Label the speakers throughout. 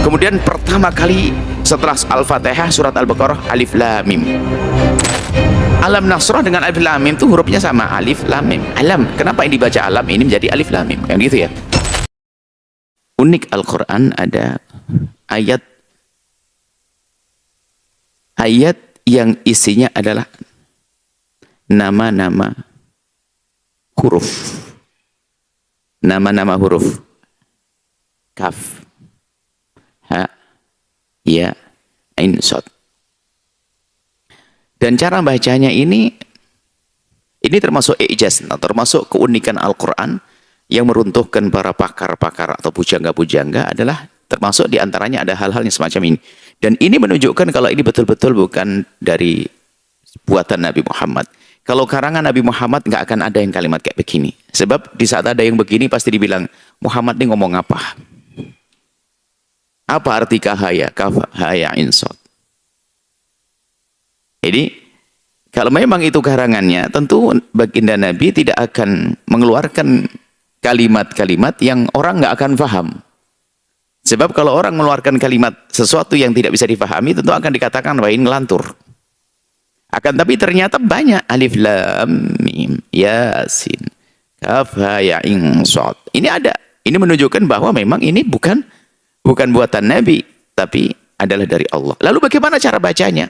Speaker 1: Kemudian pertama kali setelah Al-Fatihah surat Al-Baqarah Alif Lam Mim. Alam Nasrah dengan Alif Lam Mim itu hurufnya sama, Alif Lam Mim. Alam, kenapa ini dibaca alam, ini menjadi Alif Lam Mim, kan gitu ya. Unik Al-Quran, ada ayat yang isinya adalah nama-nama huruf. Nama-nama huruf. Kaf, ha, ya, ain, shad. Dan cara bacanya ini termasuk ijaz, termasuk keunikan Al-Quran yang meruntuhkan para pakar-pakar atau pujangga-pujangga adalah termasuk diantaranya ada hal-hal yang semacam ini. Dan ini menunjukkan kalau ini betul-betul bukan dari buatan Nabi Muhammad. Kalau karangan Nabi Muhammad nggak akan ada yang kalimat kayak begini. Sebab di saat ada yang begini pasti dibilang, Muhammad ini ngomong apa? Apa arti kahaya? Kahaya insot. Jadi, kalau memang itu karangannya, tentu baginda Nabi tidak akan mengeluarkan kalimat-kalimat yang orang nggak akan paham. Sebab kalau orang mengeluarkan kalimat sesuatu yang tidak bisa dipahami, tentu akan dikatakan bahwa ini ngelantur. Akan tapi ternyata banyak Alif Lam Mim, Yasin, Kaf Ha Ya Ain Shad. Ini ada. Ini menunjukkan bahwa memang ini bukan buatan Nabi, tapi adalah dari Allah. Lalu bagaimana cara bacanya?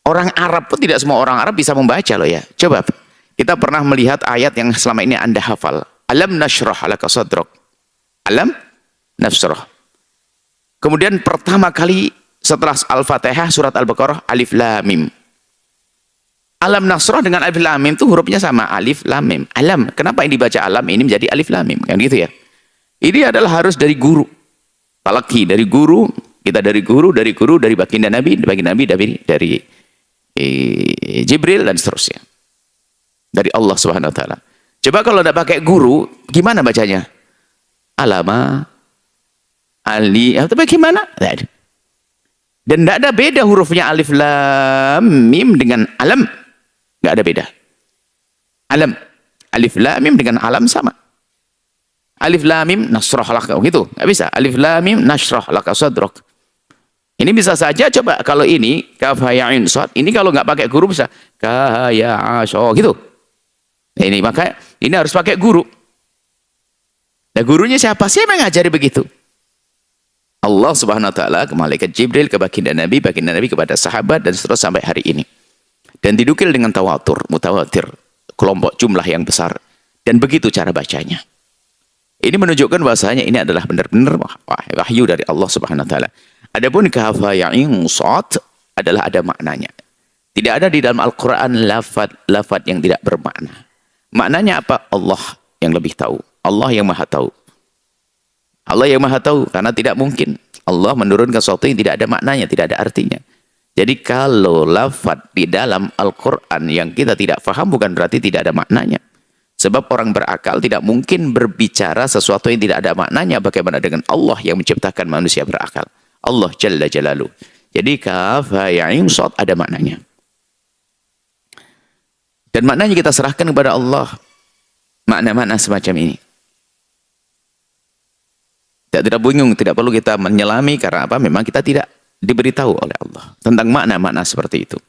Speaker 1: Orang Arab pun tidak semua orang Arab bisa membaca loh ya. Coba kita pernah melihat ayat yang selama ini Anda hafal. Alam nashrah laka sadrak. Alam nashrah. Kemudian pertama kali setelah Al-Fatihah surat Al-Baqarah Alif Lam Mim. Alam nashrah dengan Alif Lam Mim itu hurufnya sama, Alif Lam Mim. Alam, kenapa ini dibaca alam, ini menjadi Alif Lam Mim, kan gitu ya. Ini adalah harus dari guru. Talaki dari guru, kita dari guru, dari baginda Nabi dari Jibril dan seterusnya. Dari Allah Subhanahu wa taala. Coba kalau tidak pakai guru, gimana bacanya? Alama, ali, atau bagaimana? Dan tidak ada beda hurufnya Alif Lam Mim dengan alam. Tidak ada beda. Alam. Alif Lam Mim dengan alam sama. Alif Lam Mim nasrah laka, gitu. Nggak bisa. Alif Lam Mim nasrah laka sadrak. Ini bisa saja, coba kalau ini Kaf Ha Ya Ain Shad, ini kalau nggak pakai guru bisa Ka Ya Shad, gitu. Ini maka ini harus pakai guru. Nah, gurunya siapa? Siapa yang ngajari begitu? Allah Subhanahu wa taala, ke malaikat Jibril, ke baginda Nabi kepada sahabat dan seterusnya sampai hari ini. Dan didukil dengan mutawatir, kelompok jumlah yang besar. Dan begitu cara bacanya. Ini menunjukkan bahwasanya ini adalah benar-benar wahyu dari Allah Subhanahu wa taala. Adapun Kaf Ha Ya Ain Shad adalah ada maknanya. Tidak ada di dalam Al-Quran lafaz yang tidak bermakna. Maknanya apa? Allah yang lebih tahu. Allah yang maha tahu. Allah yang maha tahu, karena tidak mungkin Allah menurunkan sesuatu yang tidak ada maknanya, tidak ada artinya. Jadi kalau lafaz di dalam Al-Quran yang kita tidak faham bukan berarti tidak ada maknanya. Sebab orang berakal tidak mungkin berbicara sesuatu yang tidak ada maknanya. Bagaimana dengan Allah yang menciptakan manusia berakal? Allah Jalla Jalaluh. Jadi Kaf Ha Ya Ain Shad ada maknanya. Dan maknanya kita serahkan kepada Allah. Makna-makna semacam ini. Tidak bingung, tidak perlu kita menyelami karena apa? Memang kita tidak diberitahu oleh Allah tentang makna-makna seperti itu.